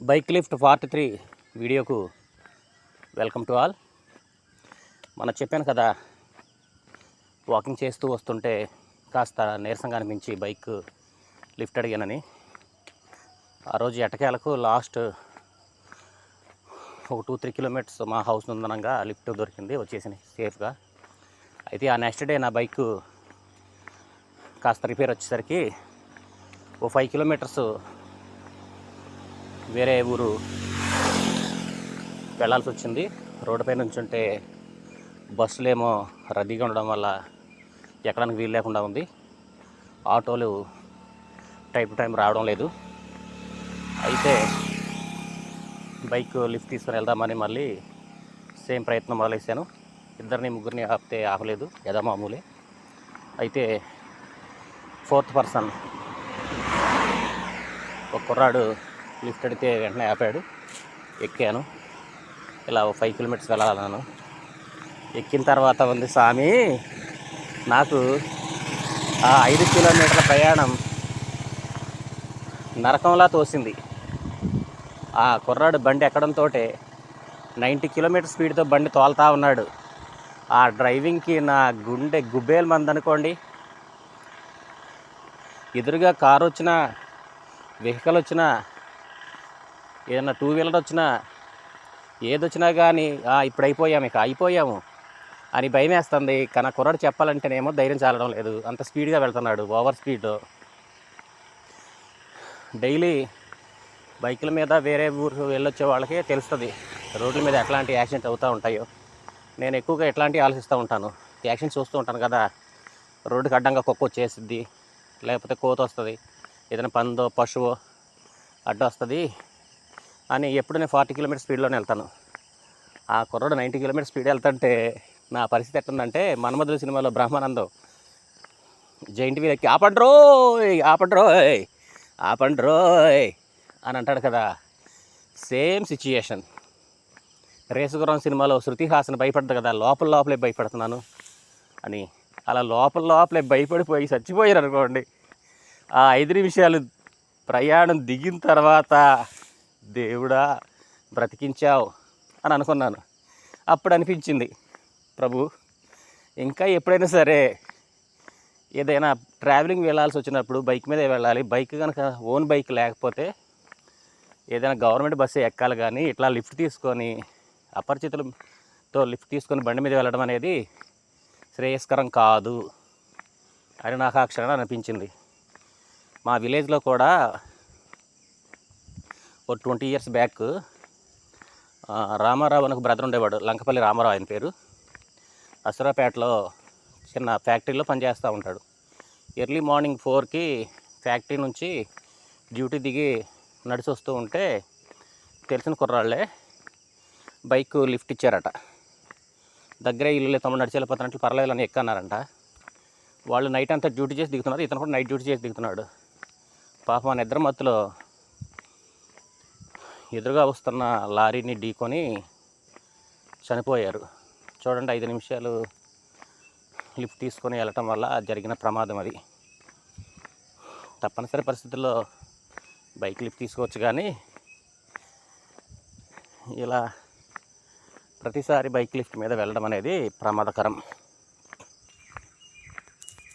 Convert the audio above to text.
Bike lift part 3 వీడియోకు welcome to all. చెప్పాను కదా, వాకింగ్ చేస్తూ వస్తుంటే కాస్త నీరసంగా అనిపించి బైక్ లిఫ్ట్ అడిగానని. ఆ రోజు ఎట్టకేలకు లాస్ట్ ఒక 2-3 కిలోమీటర్స్ మా హౌస్ నుందనంగా లిఫ్ట్ దొరికింది, వచ్చేసింది సేఫ్గా. అయితే ఆ నెక్స్ట్ డే నా బైక్ కాస్త రిపేర్ వచ్చేసరికి ఓ 5 కిలోమీటర్స్ వేరే ఊరు వెళ్ళాల్సి వచ్చింది. రోడ్డుపై నుంచి ఉంటే బస్సులేమో రద్దీగా ఉండడం వల్ల ఎక్కడానికి వీలు లేకుండా ఉంది. ఆటోలు టైం టు టైం రావడం లేదు. అయితే బైక్ లిఫ్ట్ తీసుకొని వెళ్దామని మళ్ళీ సేమ్ ప్రయత్నం మొదలెసాను. ఇద్దరిని ముగ్గురిని ఆపితే ఆపలేదు, యథామామూలే. అయితే 4th పర్సన్ ఒక కుర్రాడు లిఫ్ట్ అడిగితే వెంటనే ఆపాడు. ఎక్కాను. ఇలా 5 కిలోమీటర్స్ వెళ్ళాలను. ఎక్కిన తర్వాత ఉంది స్వామి, నాకు ఆ 5 కిలోమీటర్ల ప్రయాణం నరకంలా తోసింది. ఆ కుర్రాడు బండి ఎక్కడంతో 90 కిలోమీటర్ స్పీడ్తో బండి తోలుతా ఉన్నాడు. ఆ డ్రైవింగ్కి నా గుండె గుబ్బేలు మంది అనుకోండి. ఎదురుగా కారు వచ్చినా, వెహికల్ వచ్చినా, ఏదైనా 2 వీలర్ వచ్చినా, ఏదొచ్చినా కానీ ఇప్పుడు అయిపోయాము అని భయం వేస్తుంది. కానీ కుర్రాడు చెప్పాలంటేనేమో ధైర్యం చాలడం లేదు. అంత స్పీడ్గా వెళ్తున్నాడు, ఓవర్ స్పీడ్. డైలీ బైకుల మీద వేరే ఊరు వెళ్ళొచ్చే వాళ్ళకే తెలుస్తుంది రోడ్ల మీద ఎట్లాంటి యాక్సిడెంట్ అవుతూ ఉంటాయో. నేను ఎక్కువగా ఎట్లాంటివి ఆలోచిస్తూ ఉంటాను. యాక్సిడెంట్ చూస్తూ ఉంటాను కదా, రోడ్డుకి అడ్డంగా కుక్క వచ్చేసిద్ది, లేకపోతే కోత వస్తుంది, ఏదైనా పందో పశువో అడ్డు వస్తుంది అని ఎప్పుడు నేను 40 కిలోమీటర్ స్పీడ్లోనే వెళ్తాను. ఆ కుర్రాడు 90 కిలోమీటర్ స్పీడ్ వెళ్తుంటే నా పరిస్థితి ఎట్టుందంటే, మన్మధుడు సినిమాలో బ్రహ్మానందం జైంట్ వీల్ ఎక్కి ఆపండ్రోయ్ అని అంటాడు కదా, సేమ్ సిచ్యుయేషన్. రేసుగుర్రం సినిమాలో శృతి హాసన్ భయపడదు కదా, లోపలే భయపడుతున్నాను అని. అలా లోపలే భయపడిపోయి చచ్చిపోయారు అనుకోండి. ఆ 5 నిమిషాలు ప్రయాణం దిగిన తర్వాత దేవుడా బ్రతికించావు అని అనుకున్నాను. అప్పుడు అనిపించింది, ప్రభు ఇంకా ఎప్పుడైనా సరే ఏదైనా ట్రావెలింగ్ వెళ్ళాల్సి వచ్చినప్పుడు బైక్ మీదే వెళ్ళాలి. బైక్ కనుక ఓన్ బైక్ లేకపోతే ఏదైనా గవర్నమెంట్ బస్సు ఎక్కాలి. కానీ ఇట్లా లిఫ్ట్ తీసుకొని అపరిచితులతో లిఫ్ట్ తీసుకొని బండి మీద వెళ్ళడం అనేది శ్రేయస్కరం కాదు అని నాకు ఆ క్షణం అనిపించింది. మా విలేజ్లో కూడా ఓ 20 ఇయర్స్ బ్యాక్ రామారావు అని ఒక బ్రదర్ ఉండేవాడు. లంకపల్లి రామారావు ఆయన పేరు. అసురాపేటలో చిన్న ఫ్యాక్టరీలో పనిచేస్తూ ఉంటాడు. ఎర్లీ మార్నింగ్ 4కి ఫ్యాక్టరీ నుంచి డ్యూటీ దిగి నడిచి వస్తూ ఉంటే తెలిసిన కుర్రాళ్ళే బైక్ లిఫ్ట్ ఇచ్చారట. దగ్గరే ఇల్లు, తమ్ముడు నడిచి వెళ్ళిపోతున్నట్లు, పర్లేదు అని ఎక్కన్నారంట. వాళ్ళు నైట్ అంతా డ్యూటీ చేసి దిగుతున్నారు, ఇతను కూడా నైట్ డ్యూటీ చేసి దిగుతున్నాడు. పాపం ఆ నిద్ర మత్తులో ఎదురుగా వస్తున్న లారీని ఢీకొని చనిపోయారు. చూడండి, 5 నిమిషాలు లిఫ్ట్ తీసుకొని వెళ్ళటం వల్ల జరిగిన ప్రమాదం అది. తప్పనిసరి పరిస్థితుల్లో బైక్ లిఫ్ట్ తీసుకోవచ్చు, కానీ ఇలా ప్రతిసారి బైక్ లిఫ్ట్ మీద వెళ్ళడం అనేది ప్రమాదకరం.